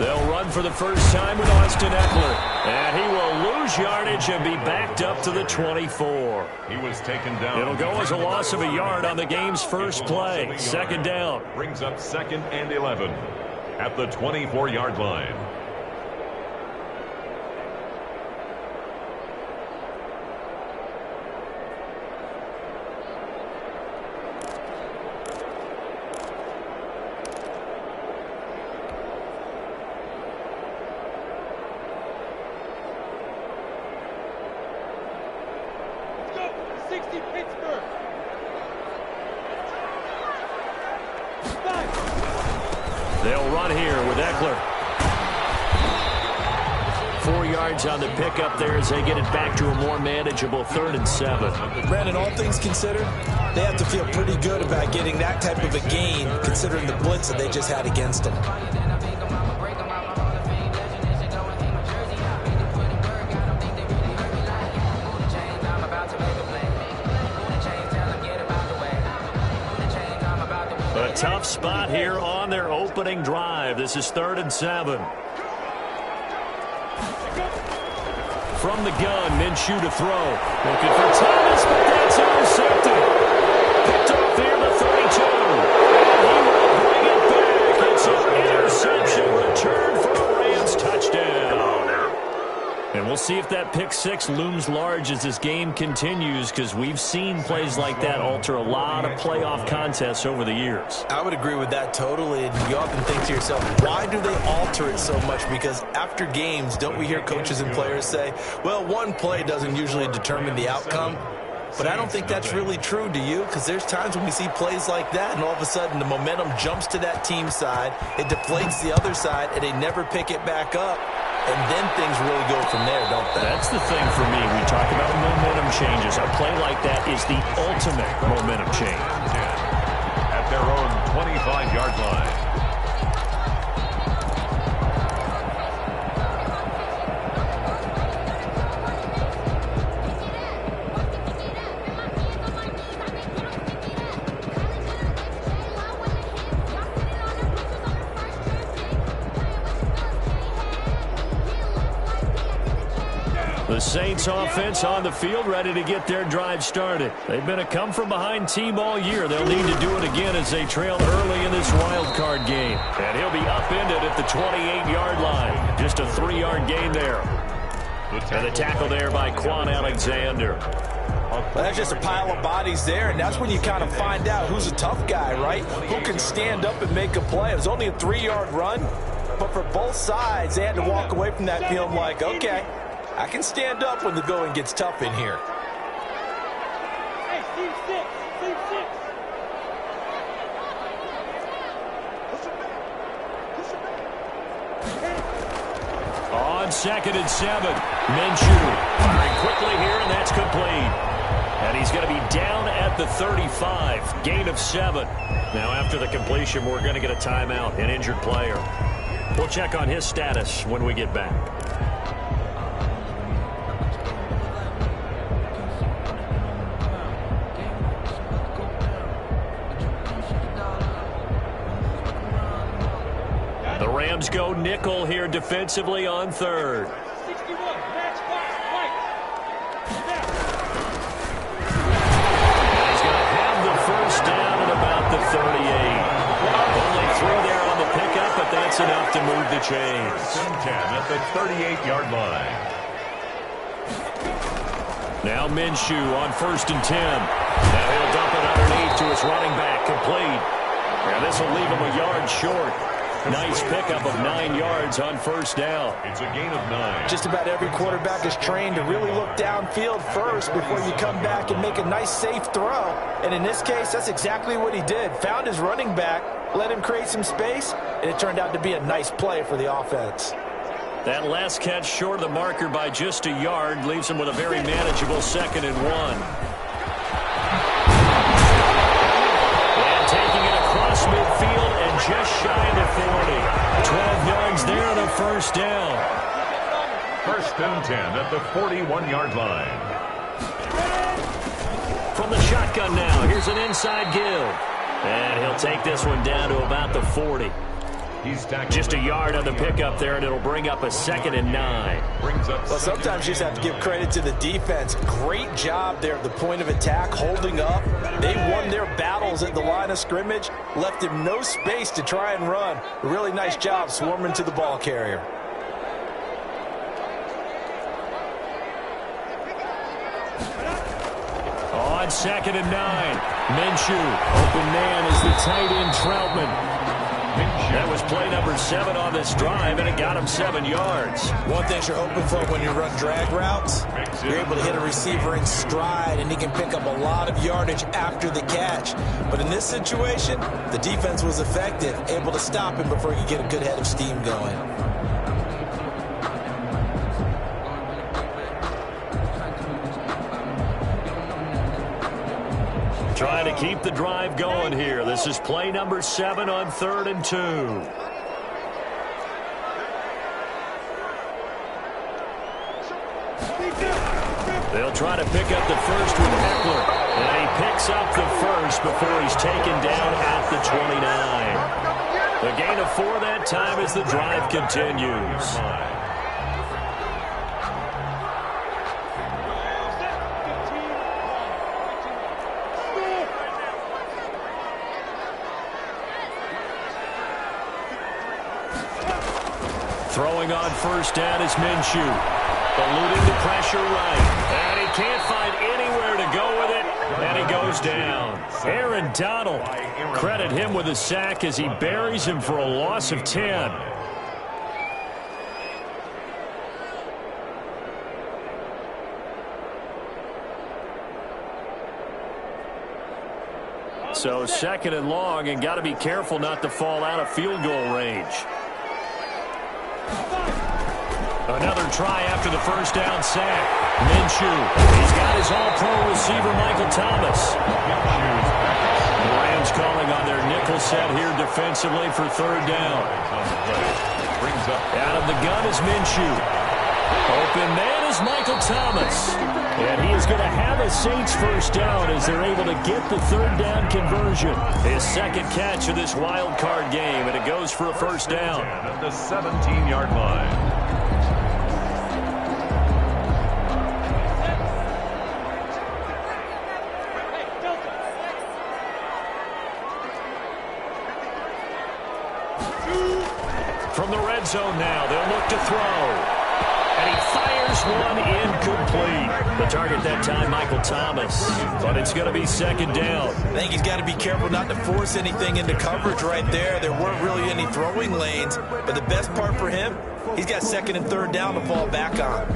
They'll run for the first time with Austin Eckler. And he will lose yardage and be backed up to the 24. He was taken down. It'll go as a loss of a yard on the game's first play. Second down. Brings up 2nd and 11 at the 24-yard line. They'll run here with Eckler. 4 yards on the pickup there as they get it back to a more manageable 3rd and 7. Brandon, all things considered, they have to feel pretty good about getting that type of a gain considering the blitz that they just had against them. A tough spot here on their opening drive. This is 3rd and 7. From the gun, Minshew to throw. Looking for Thomas, but that's intercepted. Picked off here the 32. And he will bring it back. It's an interception return for a Rams touchdown. And we'll see if that pick 6 looms large as this game continues, because we've seen plays like that alter a lot of playoff contests over the years. I would agree with that totally. And you often think to yourself, why do they alter it so much? Because after games, don't we hear coaches and players say, well, one play doesn't usually determine the outcome? But I don't think that's really true, do you? Because there's times when we see plays like that, and all of a sudden the momentum jumps to that team side, it deflates the other side, and they never pick it back up. And then things really go from there, don't they? That's the thing for me. We talk about momentum changes. A play like that is the ultimate momentum change. At their own 25-yard line. The Saints offense on the field, ready to get their drive started. They've been a come-from-behind team all year. They'll need to do it again as they trail early in this wild card game. And he'll be upended at the 28-yard line. Just a 3-yard gain there. And the tackle there by Quan Alexander. Well, that's just a pile of bodies there, and that's when you kind of find out who's a tough guy, right? Who can stand up and make a play. It was only a 3-yard run, but for both sides, they had to walk away from that feeling like, okay, I can stand up when the going gets tough in here. Hey, Steve 6. On 2nd and 7, Minshew firing quickly here, and that's complete. And he's going to be down at the 35, gain of 7. Now after the completion, we're going to get a timeout, an injured player. We'll check on his status when we get back. The Rams go nickel here defensively on 3rd. 61, match box, white. And he's going to have the first down at about the 38. Only 3 there on the pickup, but that's enough to move the chains. 10 at the 38-yard line. Now Minshew on 1st and 10. Now he'll dump it underneath to his running back, complete. And this will leave him a yard short. Nice pickup of 9 yards on 1st down. It's a gain of 9. Just about every quarterback is trained to really look downfield first before you come back and make a nice, safe throw. And in this case, that's exactly what he did. Found his running back, let him create some space, and it turned out to be a nice play for the offense. That last catch short of the marker by just a yard leaves him with a very manageable 2nd and 1. Taking it across midfield and just shy of the 40. 12 yards there on a first down. 1st and 10 at the 41-yard line. From the shotgun now, here's an inside give. And he'll take this one down to about the 40. He's tackled. Just a yard on the pickup there, and it'll bring up a 2nd and 9. Well, sometimes you just have to give credit to the defense. Great job there at the point of attack, holding up. They won their battles at the line of scrimmage, left him no space to try and run. A really nice job swarming to the ball carrier. On 2nd and 9, Minshew. Open man is the tight end, Troutman. That was play number 7 on this drive, and it got him 7 yards. One thing you're hoping for when you run drag routes, you're able to hit a receiver in stride, and he can pick up a lot of yardage after the catch. But in this situation, the defense was effective, able to stop him before he could get a good head of steam going. Trying to keep the drive going here. This is play number 7 on 3rd and 2. They'll try to pick up the first with Eckler. And he picks up the first before he's taken down at the 29. The gain of 4 that time as the drive continues. Throwing on first down is Minshew. Eluding the pressure right. And he can't find anywhere to go with it. And he goes down. Aaron Donald. Credit him with a sack as he buries him for a loss of 10. So 2nd and long, and got to be careful not to fall out of field goal range. Another try after the first down sack. Minshew. He's got his all-pro receiver, Michael Thomas. The Rams calling on their nickel set here defensively for 3rd down. Out of the gun is Minshew. Open man is Michael Thomas. And he is going to have a Saints first down as they're able to get the 3rd down conversion. His 2nd catch of this wild card game, and it goes for a first down. At the 17-yard line. From the red zone now, they'll look to throw. And he fires one incomplete. The target that time, Michael Thomas. But it's going to be 2nd down. I think he's got to be careful not to force anything into coverage right there. There weren't really any throwing lanes. But the best part for him, he's got 2nd and 3rd down to fall back on.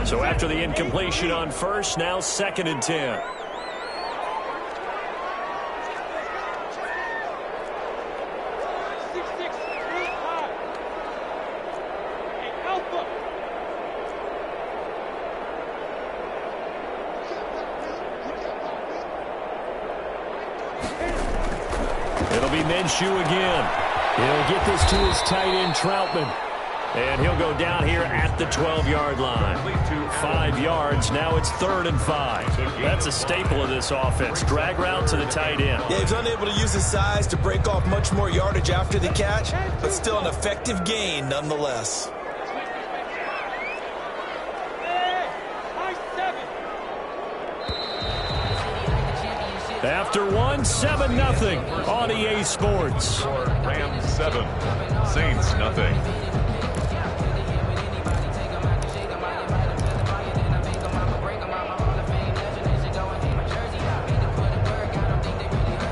So after the incompletion on first, now 2nd and 10. It'll be Minshew again. He'll get this to his tight end, Troutman. And he'll go down here at the 12-yard line. 5 yards. Now it's 3rd and 5. That's a staple of this offense. Drag route to the tight end. Yeah, he's unable to use his size to break off much more yardage after the catch, but still an effective gain nonetheless. After one, 7-0 on EA Sports. Rams 7, Saints nothing.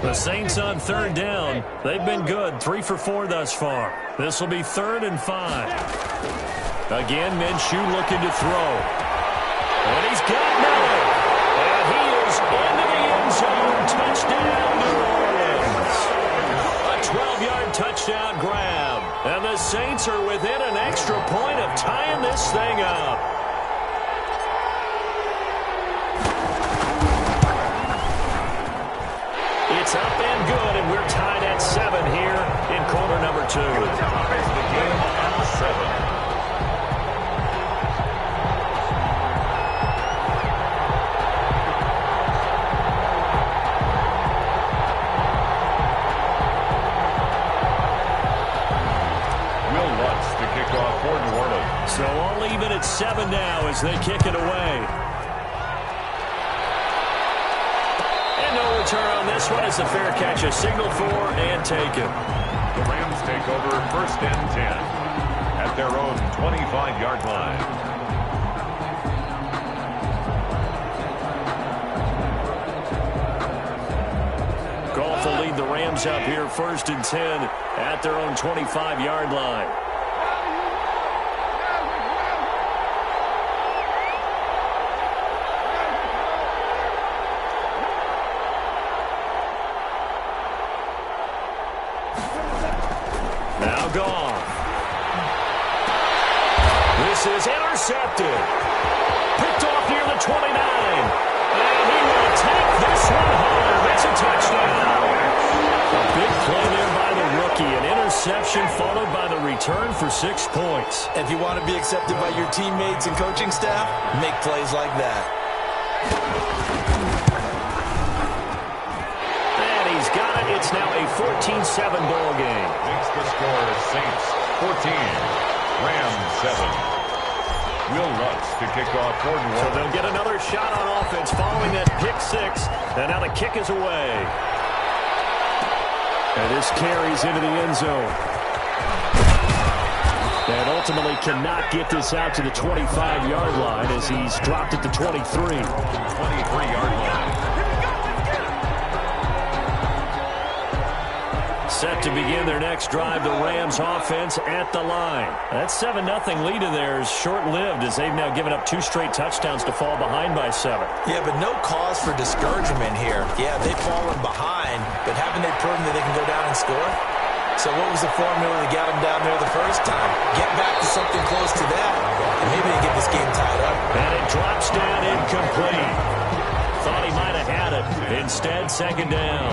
The Saints on 3rd down. They've been good, 3 for 4 thus far. This will be 3rd and 5. Again, Minshew looking to throw. And he's got Miller. And he is into the end zone. Touchdown, New Orleans. A 12-yard touchdown grab. And the Saints are within an extra point of tying this thing up. It's up and good, and we're tied at 7 here in quarter number 2. The game at 7. So all even at 7 now as they kick it away. And no return on this one as the fair catch is signaled for and taken. The Rams take over 1st and 10 at their own 25-yard line. Goff will lead the Rams up here 1st and 10 at their own 25-yard line. Now Goff. This is intercepted. Picked off near the 29. And he will take this one home. It's a touchdown. A big play there by the rookie. An interception followed by the return for 6 points. If you want to be accepted by your teammates and coaching staff, make plays like that. And he's got it. It's now a 14-7 ball game. Makes the score Saints 14, Rams 7. Will Lutz to kick off 4th and 1. So they'll get another shot on offense following that pick 6. And now the kick is away. And this carries into the end zone. And ultimately cannot get this out to the 25-yard line as he's dropped at the 23. 23-yard line. Set to begin their next drive, the Rams offense at the line. That 7-0 lead of theirs short-lived as they've now given up 2 straight touchdowns to fall behind by 7. Yeah, but no cause for discouragement here. Yeah, they've fallen behind, but haven't they proven that they can go down and score? So what was the formula that got them down there the first time? Get back to something close to that, and maybe they get this game tied up. And it drops down incomplete. Thought he might have had it. Instead, 2nd down.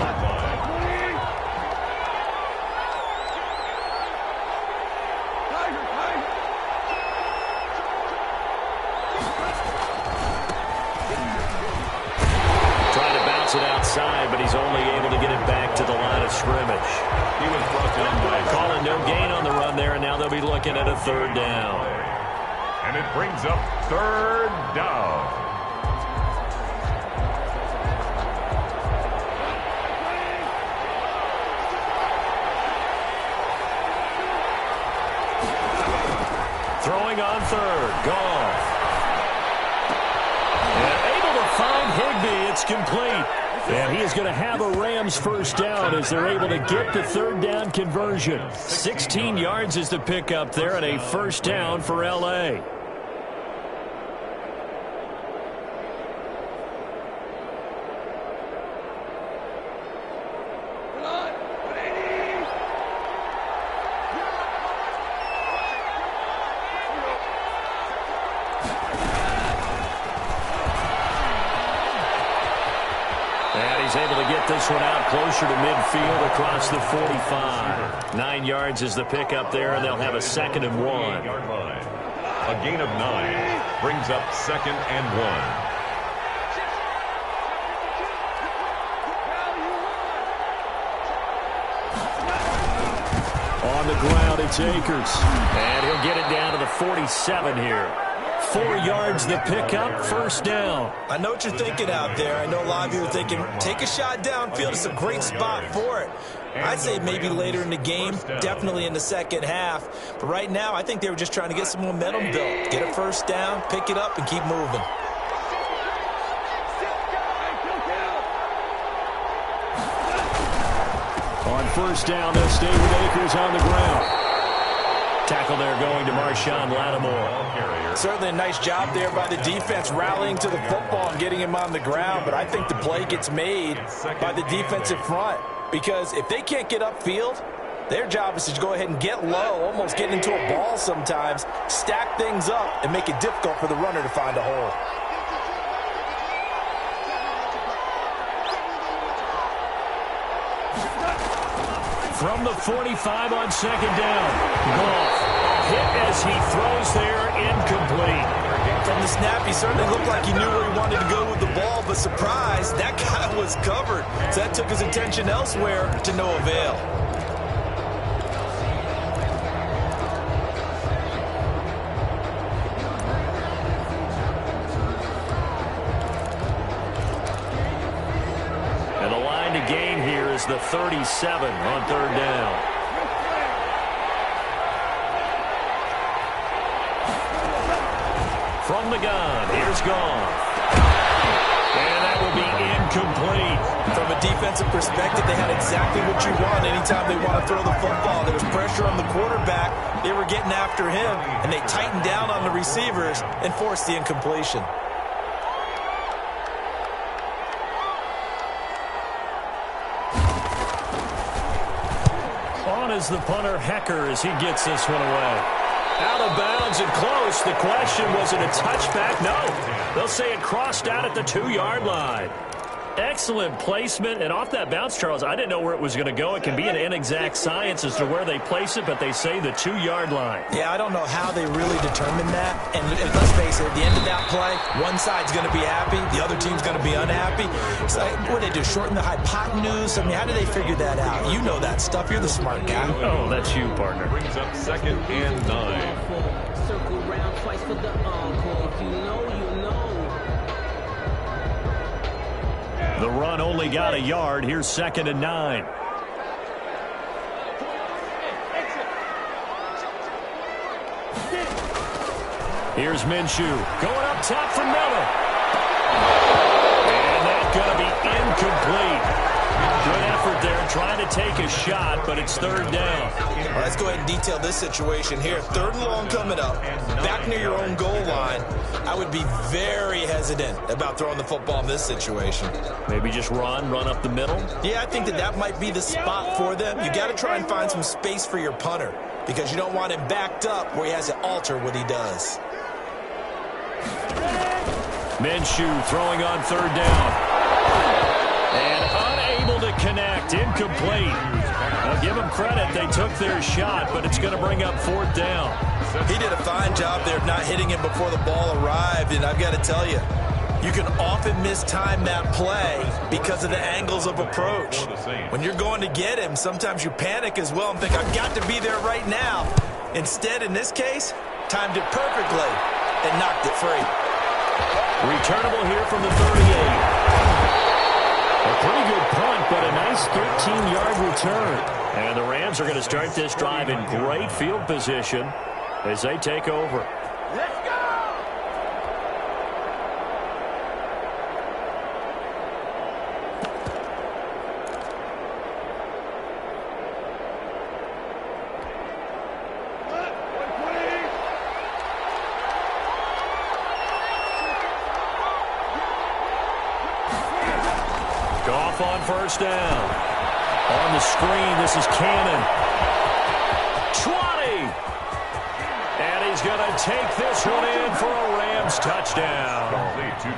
But he's only able to get it back to the line of scrimmage. He was brought down by calling no gain on the run there, and now they'll be looking at a 3rd down. And it brings up 3rd down. Throwing on 3rd, Goff. And able to find Higbee. It's complete. And he is going to have a Rams 1st down as they're able to get the 3rd down conversion. 16 yards is the pickup there and a 1st down for L.A. Able to get this one out closer to midfield across the 45. 9 yards is the pickup there, and they'll have a 2nd and 1. A gain of 9 brings up 2nd and 1. On the ground, it's Akers. And he'll get it down to the 47 here. 4 yards the pickup, 1st down. I know what you're thinking out there. I know a lot of you are thinking, take a shot downfield. It's a great spot for it. I'd say maybe later in the game, definitely in the 2nd half. But right now, I think they were just trying to get some momentum built. Get a 1st down, pick it up, and keep moving. On 1st down, they'll stay with Akers on the ground. Tackle there going to Marshawn Lattimore. Certainly a nice job there by the defense rallying to the football and getting him on the ground, but I think the play gets made by the defensive front because if they can't get upfield, their job is to go ahead and get low, almost get into a ball sometimes, stack things up, and make it difficult for the runner to find a hole. From the 45 on 2nd down. Goff hit as he throws there, incomplete. From the snap, he certainly looked like he knew where he wanted to go with the ball, but surprise, that guy was covered. So that took his attention elsewhere to no avail. has the 37 on third down. From the gun, here's Goff. And that will be incomplete. From a defensive perspective, they had exactly what you want anytime they want to throw the football. There was pressure on the quarterback. They were getting after him, and they tightened down on the receivers and forced the incompletion. On is the punter, Hecker, as he gets this one away. Out of bounds and close. The question, was it a touchback? No. They'll say it crossed out at the 2-yard line. Excellent placement, and off that bounce, Charles, I didn't know where it was going to go. It can be an inexact science as to where they place it, but they say the 2-yard line. Yeah, I don't know how they really determine that. And let's face it, at the end of that play, one side's going to be happy, the other team's going to be unhappy. It's like, what do they do, shorten the hypotenuse? I mean, how do they figure that out? You know that stuff. You're the smart guy. Oh, that's you, partner. Brings up 2nd and 9. Circle round twice for the encore. If you know, you know. The run only got a yard. Here's 2nd and 9. Here's Minshew going up top for Miller. And that's going to be incomplete. Good effort there, trying to take a shot, but it's 3rd down. All right, let's go ahead and detail this situation here. 3rd and long coming up, back near your own goal line. I would be very hesitant about throwing the football in this situation. Maybe just run up the middle? Yeah, I think that might be the spot for them. You got to try and find some space for your punter because you don't want him backed up where he has to alter what he does. Minshew throwing on 3rd down. And unable to connect, incomplete. I'll give them credit, they took their shot, but it's going to bring up 4th down. He did a fine job there of not hitting him before the ball arrived, and I've got to tell you, you can often mistime that play because of the angles of approach. When you're going to get him, sometimes you panic as well and think, I've got to be there right now. Instead, in this case, timed it perfectly and knocked it free. Returnable here from the 38. A pretty good punt, but a nice 13-yard return. And the Rams are going to start this drive in great field position as they take over. Let's go! Goff on 1st down. On the screen, this is Cannon. 20! And he's going to take this one in for a Rams touchdown.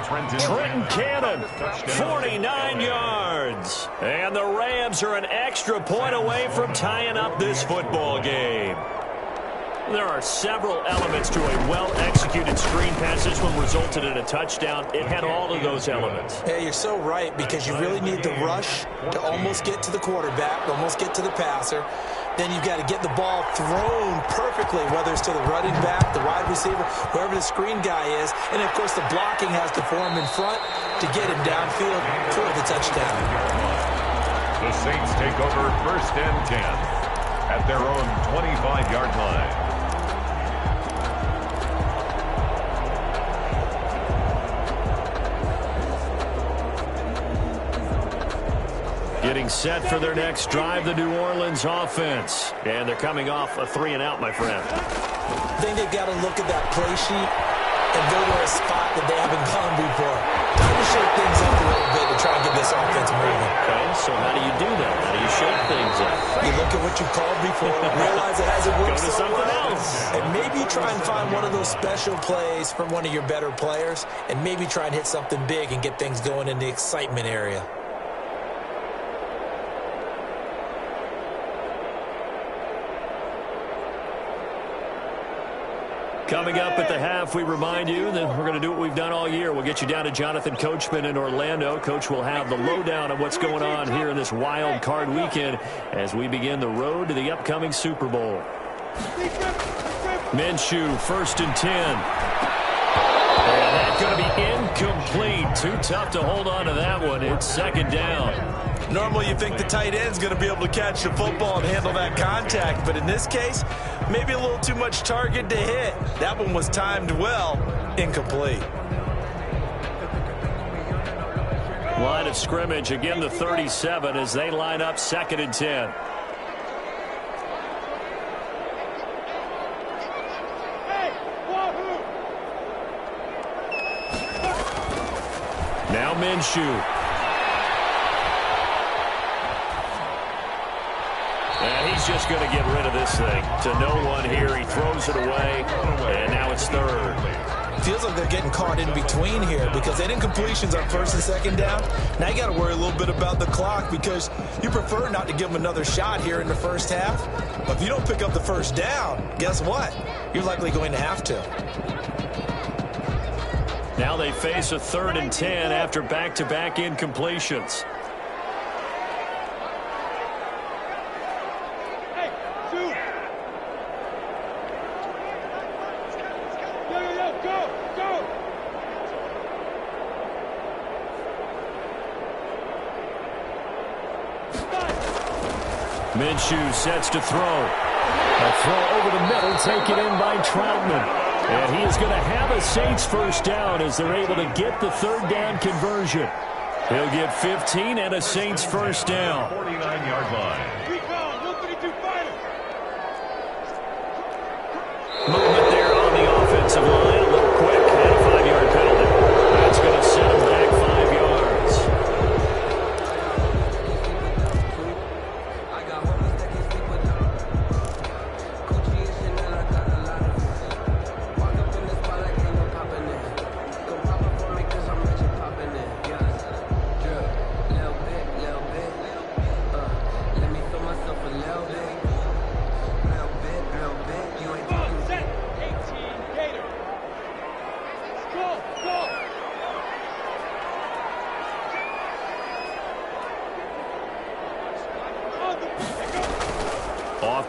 Trenton Cannon, 49 yards. And the Rams are an extra point away from tying up this football game. There are several elements to a well-executed screen pass. This one resulted in a touchdown. It had all of those elements. Yeah, you're so right, because you really need the rush to almost get to the quarterback, almost get to the passer. Then you've got to get the ball thrown perfectly, whether it's to the running back, the wide receiver, whoever the screen guy is. And, of course, the blocking has to form in front to get him downfield for the touchdown. The Saints take over 1st and 10 at their own 25-yard line. Getting set for their next drive, the New Orleans offense. And thee coming off a 3-and-out, my friend. I think they've got to look at that play sheet and go to a spot that they haven't gone before. Time to shake things up a little bit to try and get this offense moving. Okay, so how do you do that? How do you shake things up? You look at what you called before, realize it hasn't worked Go to so something well, else. and maybe try and find one of those special plays from one of your better players, and maybe try and hit something big and get things going in the excitement area. Coming up at the half, we remind you that we're going to do what we've done all year. We'll get you down to Jonathan Coachman in Orlando. Coach will have the lowdown of what's going on here in this wild card weekend as we begin the road to the upcoming Super Bowl. Minshew, 1st and 10. And that's going to be incomplete. Too tough to hold on to that one. It's 2nd down. Normally you think the tight end's going to be able to catch the football and handle that contact, but in this case, maybe a little too much target to hit. That one was timed well, incomplete. Line of scrimmage, again the 37 as they line up 2nd and 10. Now Minshew. And he's just going to get rid of this thing to no one here. He throws it away, and now it's 3rd. Feels like they're getting caught in between here because they didn't completions on 1st and 2nd down. Now you got to worry a little bit about the clock because you prefer not to give them another shot here in the first half. But if you don't pick up the 1st down, guess what? You're likely going to have to. Now they face a 3rd and 10 after back-to-back incompletions. Minshew sets to throw. A throw over the middle, taken in by Troutman. And he is going to have a Saints 1st down as they're able to get the 3rd down conversion. He'll get 15 and a Saints 1st down. 49-yard line. Movement there on the offensive line. A little quick and a 5-yard penalty. That's going to set him back 5 yards.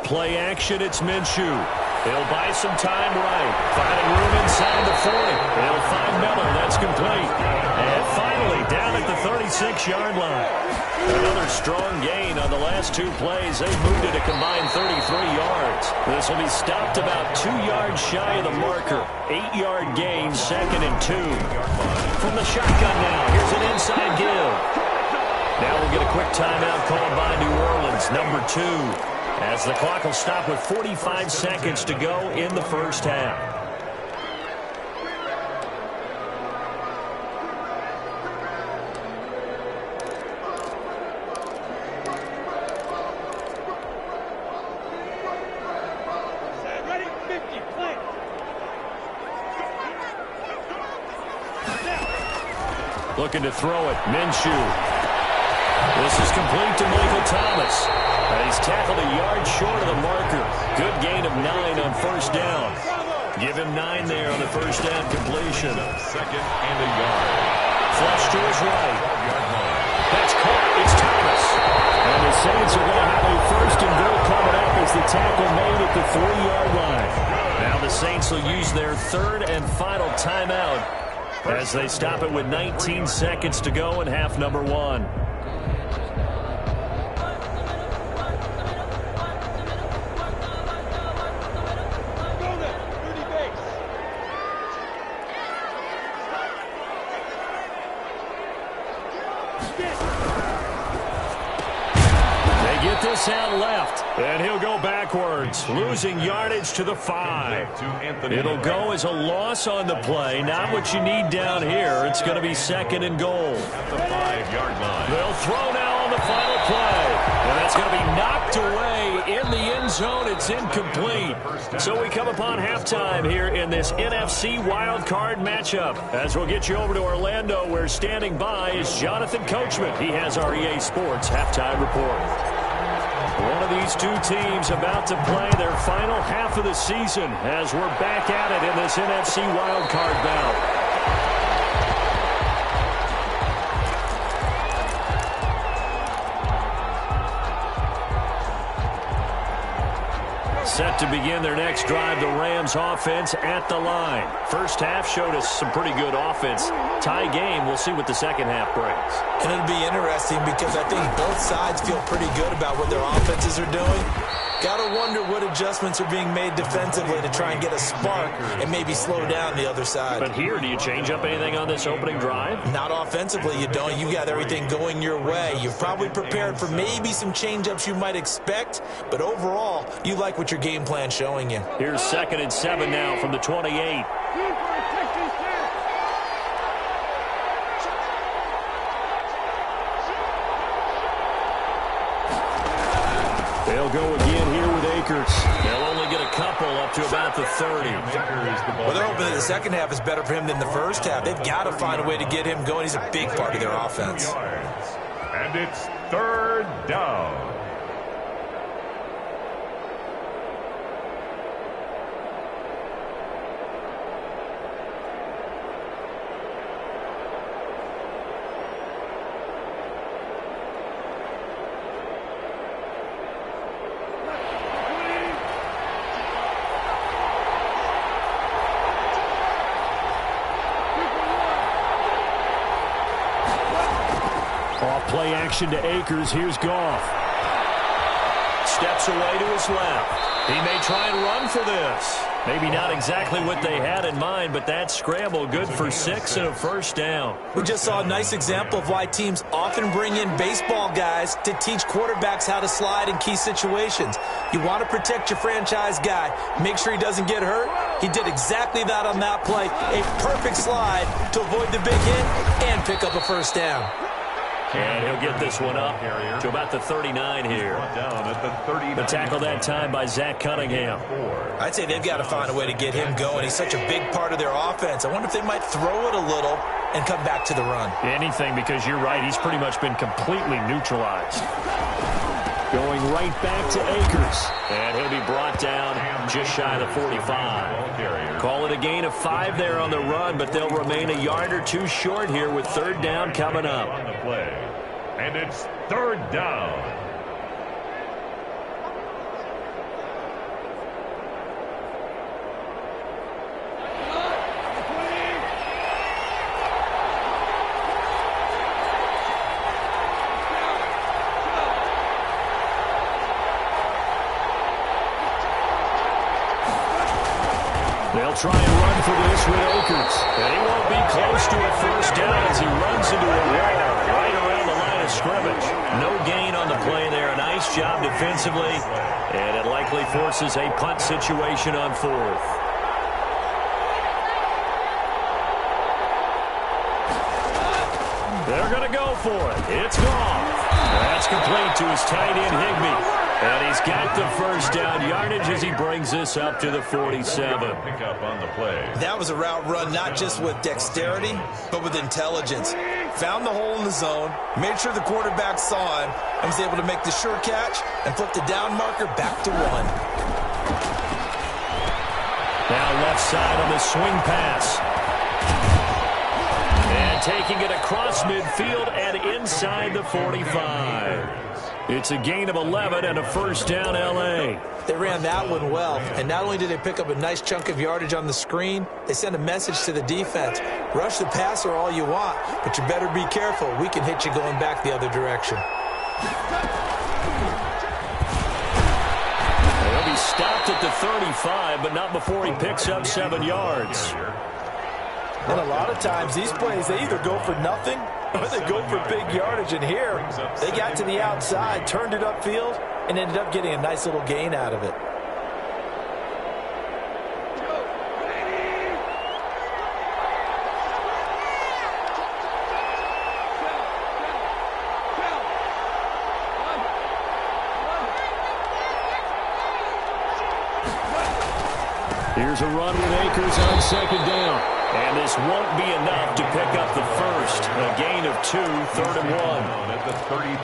Play action, it's Minshew. He'll buy some time right. Finding room inside the 40. He'll find Miller. That's complete. And finally, down at the 36-yard line. Another strong gain on the last 2 plays. They've moved it a combined 33 yards. This will be stopped about 2 yards shy of the marker. 8-yard gain, 2nd and 2. From the shotgun now, here's an inside give. Now we'll get a quick timeout called by New Orleans, number 2. As the clock will stop with 45 seconds to go in the 1st half. Ready? 50, play. Looking to throw it, Minshew. This is complete to Michael Thomas. He's tackled a yard short of the marker. Good gain of 9 on 1st down. Give him 9 there on the 1st down completion. 2nd and a yard. Flush to his right. That's caught. It's Thomas. And the Saints are going to have a 1st and goal coming up as the tackle made at the 3-yard line. Now the Saints will use their 3rd and final timeout as they stop it with 19 seconds to go in half number 1. This out left, and he'll go backwards, losing yardage to the 5. It'll go as a loss on the play, not what you need down here. It's going to be 2nd and goal. At the 5-yard line. They'll throw now on the final play, and that's going to be knocked away in the end zone. It's incomplete. So we come upon halftime here in this NFC wild card matchup. As we'll get you over to Orlando, where standing by is Jonathan Coachman. He has our EA Sports halftime report. One of these 2 teams about to play their final half of the season as we're back at it in this NFC wildcard bout. Set to begin their next drive, the Rams offense at the line. First half showed us some pretty good offense. Tie game, we'll see what the second half brings. And it'll be interesting because I think both sides feel pretty good about what their offenses are doing. Gotta wonder what adjustments are being made defensively to try and get a spark and maybe slow down the other side. But here, do you change up anything on this opening drive? Not offensively, you don't. You got everything going your way. You're probably prepared for maybe some change-ups you might expect, but overall, you like what your game plan's showing you. Here's 2nd and 7 now from the 28. They'll go again here with Akers. They'll only get a couple up to about the 30. Well, they're hoping that the second half is better for him than the first half. They've got to find a way to get him going. He's a big part of their offense. And it's 3rd down. Play action to Akers. Here's Goff. Steps away to his left. He may try and run for this. Maybe not exactly what they had in mind, but that scramble good for 6 and a first down. We just saw a nice example of why teams often bring in baseball guys to teach quarterbacks how to slide in key situations. You want to protect your franchise guy. Make sure he doesn't get hurt. He did exactly that on that play. A perfect slide to avoid the big hit and pick up a first down. And he'll get this one up to about the 39 here. The tackle that time by Zach Cunningham. I'd say they've got to find a way to get him going. He's such a big part of their offense. I wonder if they might throw it a little and come back to the run. Anything, because you're right. He's pretty much been completely neutralized. Going right back to Akers. And he'll be brought down just shy of the 45. Call it a gain of 5 there on the run, but they'll remain a yard or two short here with 3rd down coming up. On the play. And it's 3rd down. They'll try and run for this with Akers. And he won't be close to a first down as he runs into a wall right around the line of scrimmage. No gain on the play there. A nice job defensively. And it likely forces a punt situation on 4th. They're going to go for it. It's gone. That's complete to his tight end, Higbee. And he's got the first down yardage as he brings this up to the 47. Pick up on the play. That was a route run not just with dexterity, but with intelligence. Found the hole in the zone, made sure the quarterback saw him, and was able to make the sure catch and flip the down marker back to 1. Now left side on the swing pass. And taking it across midfield and inside the 45. It's a gain of 11 and a first down, L.A. They ran that one well, and not only did they pick up a nice chunk of yardage on the screen, they sent a message to the defense. Rush the passer all you want, but you better be careful. We can hit you going back the other direction. He'll be stopped at the 35, but not before he picks up 7 yards. And a lot of times, these plays, they either go for nothing or they go for big yardage. And here, they got to the outside, turned it upfield, and ended up getting a nice little gain out of it. Here's a run with Akers on 2nd down. And this won't be enough to pick up the first. A gain of 2, 3rd and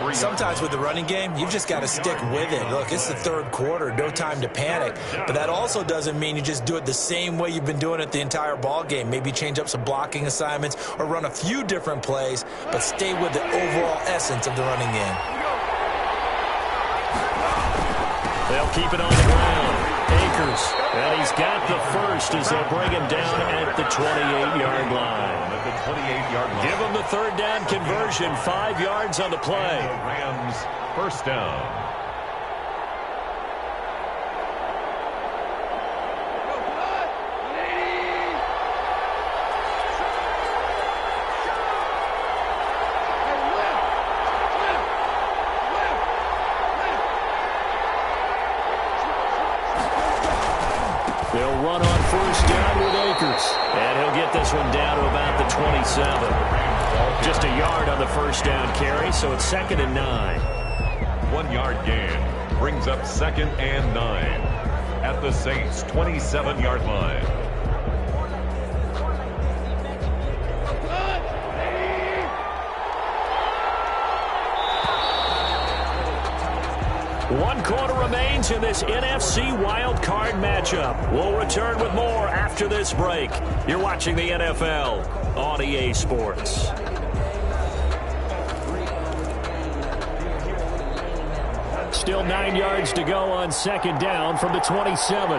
1. Sometimes with the running game, you've just got to stick with it. Look, it's the 3rd quarter, no time to panic. But that also doesn't mean you just do it the same way you've been doing it the entire ball game. Maybe change up some blocking assignments or run a few different plays, but stay with the overall essence of the running game. They'll keep it on the ground. Akers. And he's got the first as they'll bring him down at the 28-yard line. At the 28-yard line. Give him the third down conversion, 5 yards on the play. The Rams first down. They'll run on first down with Akers. And he'll get this one down to about the 27. Just a yard on the first down carry, so it's 2nd and 9. 1 yard gain brings up 2nd and 9 at the Saints' 27-yard line. One quarter remains in this NFC Wild Card matchup. We'll return with more after this break. You're watching the NFL on EA Sports. Still 9 yards to go on 2nd down from the 27.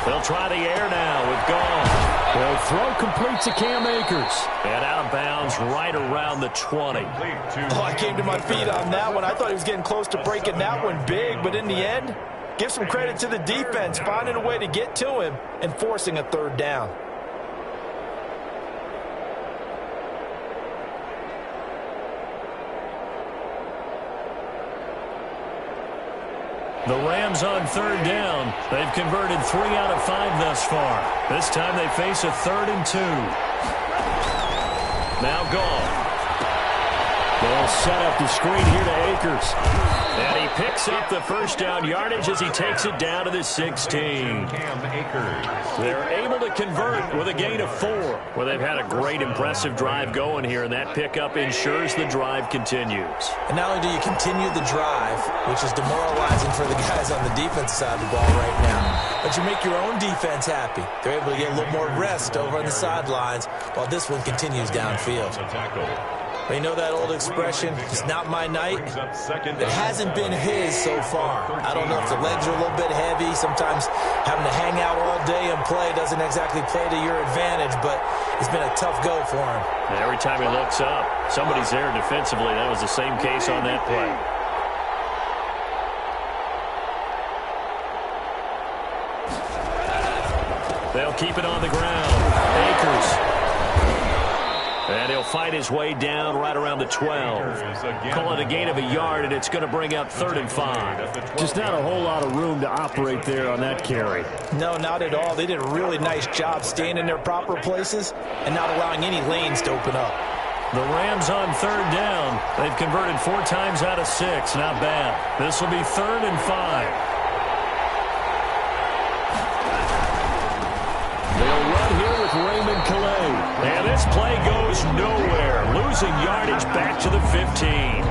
They'll try the air now with Gall. They'll throw complete to Cam Akers. And out of bounds right around the 20. Oh, I came to my feet on that one. I thought he was getting close to breaking that one big, but in the end, give some credit to the defense, finding a way to get to him and forcing a third down. The Rams on third down. They've converted 3 out of 5 thus far. This time they face a 3rd and 2. Now Gall. They'll set up the screen here to Akers. And he picks up the first down yardage as he takes it down to the 16. Cam Akers. They're able to convert with a gain of 4. Well, they've had a great, impressive drive going here, and that pickup ensures the drive continues. And not only do you continue the drive, which is demoralizing for the guys on the defensive side of the ball right now, but you make your own defense happy. They're able to get a little more rest over on the sidelines while this one continues downfield. But you know that old expression, it's not my night? It hasn't been his so far. I don't know if the legs are a little bit heavy. Sometimes having to hang out all day and play doesn't exactly play to your advantage, but it's been a tough go for him. And every time he looks up, somebody's there defensively. That was the same case on that play. They'll keep it on the ground. Akers. And he'll fight his way down right around the 12. Call it a gain of a yard, and it's going to bring up 3rd and 5. Just not a whole lot of room to operate there on that carry. No, not at all. They did a really nice job staying in their proper places and not allowing any lanes to open up. The Rams on third down. They've converted 4 times out of 6. Not bad. This will be 3rd and 5. They'll run here with Raymond Calais. And this play goes nowhere. Losing yardage back to the 15.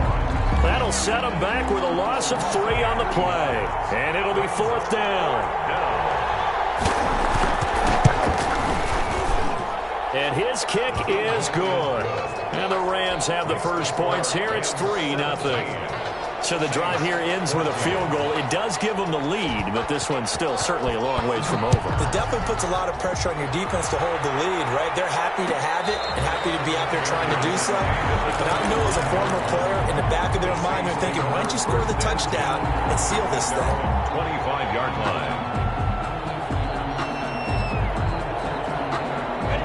That'll set them back with a loss of 3 on the play. And it'll be 4th down. And his kick is good. And the Rams have the first points here. It's 3-0. So the drive here ends with a field goal. It does give them the lead, but this one's still certainly a long ways from over. It definitely puts a lot of pressure on your defense to hold the lead, right? They're happy to have it and happy to be out there trying to do so. But I know as a former player, in the back of their mind, they're thinking, why don't you score the touchdown and seal this thing? 25-yard line.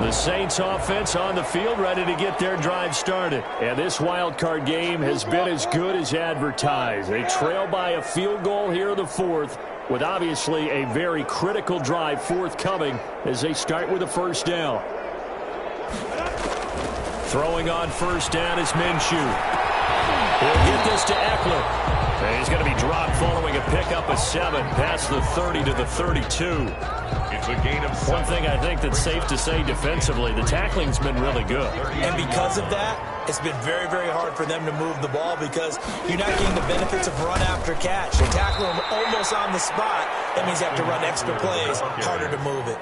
The Saints offense on the field, ready to get their drive started. And this wild card game has been as good as advertised. They trail by a field goal here in the 4th, with obviously a very critical drive forthcoming as they start with a first down. Throwing on first down is Minshew. He'll get this to Eckler. And he's going to be dropped following a pickup of 7 past the 30 to the 32. It's a gain of 7. One thing I think that's safe to say defensively, the tackling's been really good. And because of that, it's been very, very hard for them to move the ball because you're not getting the benefits of run after catch. You're tackling them almost on the spot. That means you have to run extra plays, harder to move it.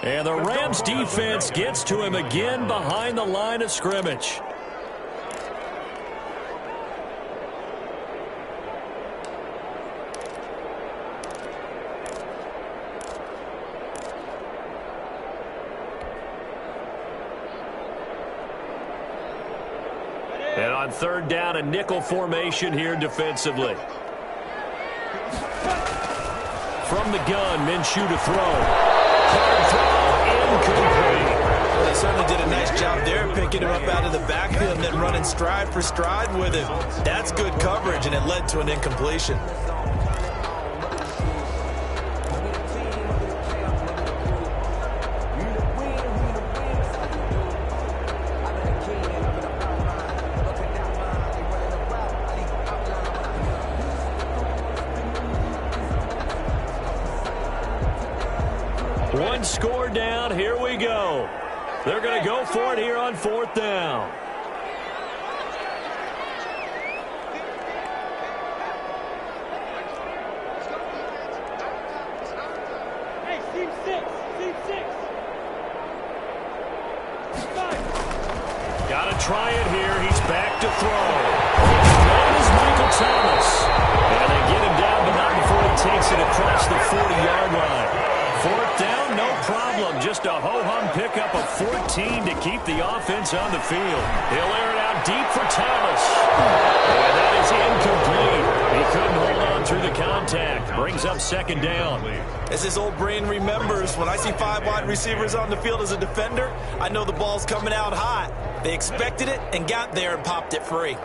And the Rams defense gets to him again behind the line of scrimmage. And on third down, a nickel formation here defensively. From the gun, Minshew to throw. Hard throw, incomplete. Well, they certainly did a nice job there, picking him up out of the backfield and then running stride for stride with him. That's good coverage, and it led to an incompletion. One score down. Here we go. They're going to go for it here on fourth down. Hey, team six. Got to try it here. He's back to throw. That is Michael Thomas. And they get him down, but not before he takes it across the 40-yard line. Fourth down, no problem. Just a ho-hum pickup of 14 to keep the offense on the field. He'll air it out deep for Thomas. And that is incomplete. He couldn't hold on through the contact. Brings up second down. As his old brain remembers, when I see 5 wide receivers on the field as a defender, I know the ball's coming out hot. They expected it and got there and popped it free.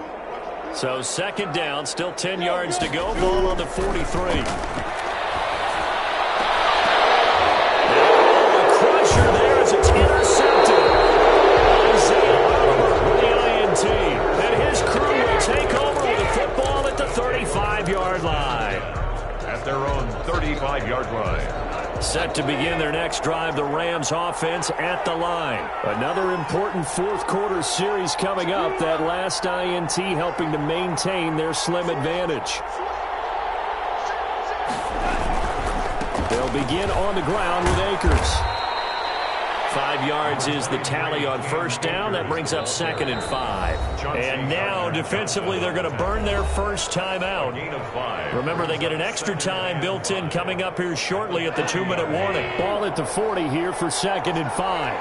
So second down, still 10 yards to go. Ball on the 43. There as it's intercepted. With the INT. And his crew will take over with the football at the 35-yard line. At their own 35-yard line. Set to begin their next drive, the Rams offense at the line. Another important fourth quarter series coming up. That last INT helping to maintain their slim advantage. They'll begin on the ground with Akers. 5 yards is the tally on first down. That brings up second and 5. And now, defensively, they're going to burn their first time out. Remember, they get an extra time built in coming up here shortly at the 2-minute warning. Ball at the 40 here for second and 5.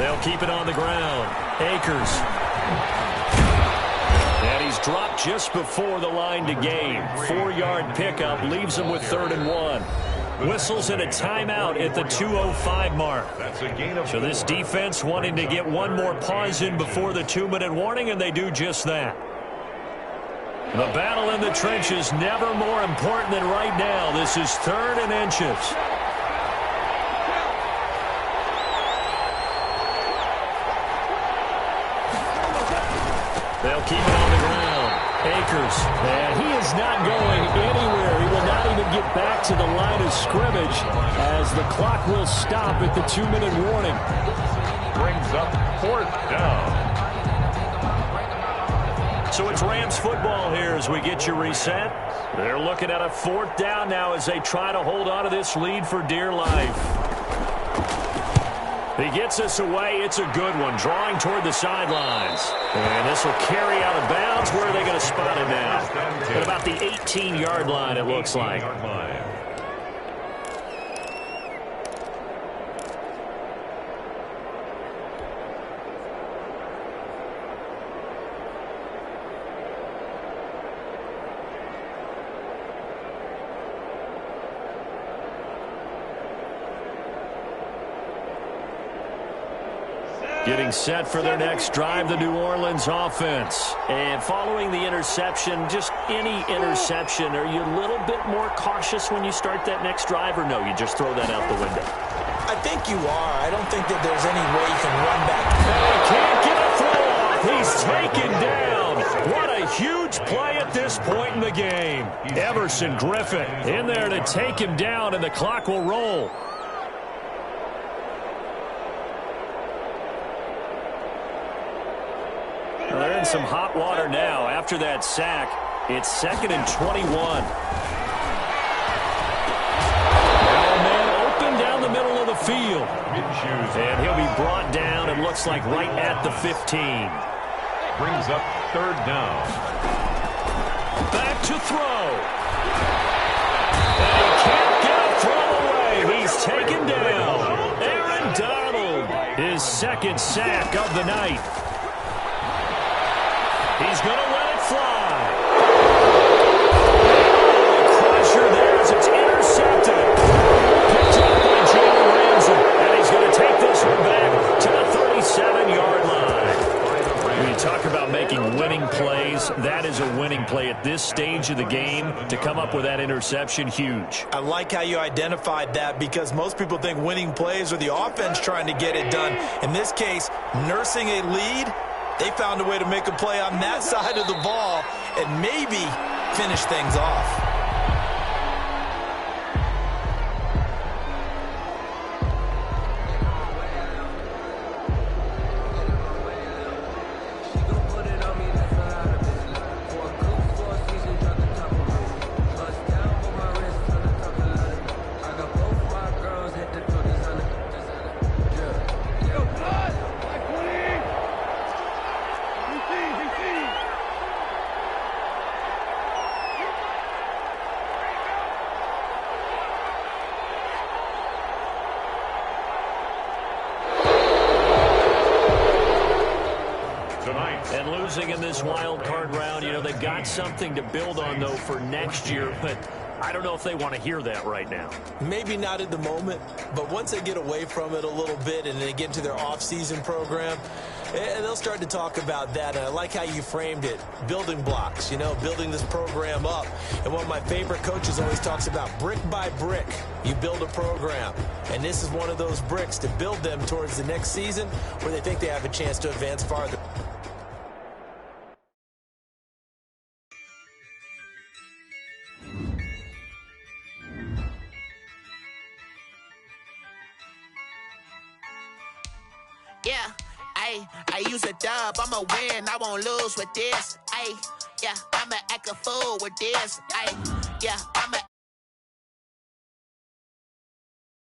They'll keep it on the ground. Akers. And he's dropped just before the line to gain. 4-yard pickup leaves him with 3rd and 1. Whistles and a timeout at the 2:05 mark. So this defense wanting to get one more pause in before the 2-minute warning, and they do just that. The battle in the trenches never more important than right now. This is 3rd and inches. They'll keep it on the ground. Akers, and he is not going anywhere. He will not even get back to the line of scrimmage as the clock will stop at the 2-minute warning. Brings up 4th down. So it's Rams football here as we get you reset. They're looking at a 4th down now as they try to hold on to this lead for dear life. He gets us away. It's a good one. Drawing toward the sidelines. And this will carry out of bounds. Where are they going to spot it now? At about the 18-yard line, it looks like. Getting set for their next drive, the New Orleans offense. And following the interception, just any interception, are you a little bit more cautious when you start that next drive, or no, you just throw that out the window? I think you are. I don't think that there's any way you can run back. And he can't get a throw off. He's taken down. What a huge play at this point in the game. Everson Griffin in there to take him down, and the clock will roll. They're in some hot water now. After that sack, it's 2nd and 21. Now, man, open down the middle of the field. And he'll be brought down, and looks like right at the 15. Brings up 3rd down. Back to throw. And he can't get a throw away. He's taken down. Aaron Donald. His second sack of the night. He's going to let it fly. Crusher there as it's intercepted. Picked up by Jalen Ramsey. And he's going to take this one back to the 37-yard line. When you talk about making winning plays, that is a winning play at this stage of the game. To come up with that interception, huge. I like how you identified that because most people think winning plays are the offense trying to get it done. In this case, nursing a lead, they found a way to make a play on that side of the ball and maybe finish things off. And losing in this wild card round, you know, they've got something to build on, though, for next year. But I don't know if they want to hear that right now. Maybe not at the moment, but once they get away from it a little bit and they get into their off-season program, they'll start to talk about that. And I like how you framed it, building blocks, you know, building this program up. And one of my favorite coaches always talks about brick by brick, you build a program. And this is one of those bricks to build them towards the next season where they think they have a chance to advance farther. Yeah, I use a dub, I'ma win, I won't lose with this. Yeah, I'ma act a fool with this. Yeah, I'ma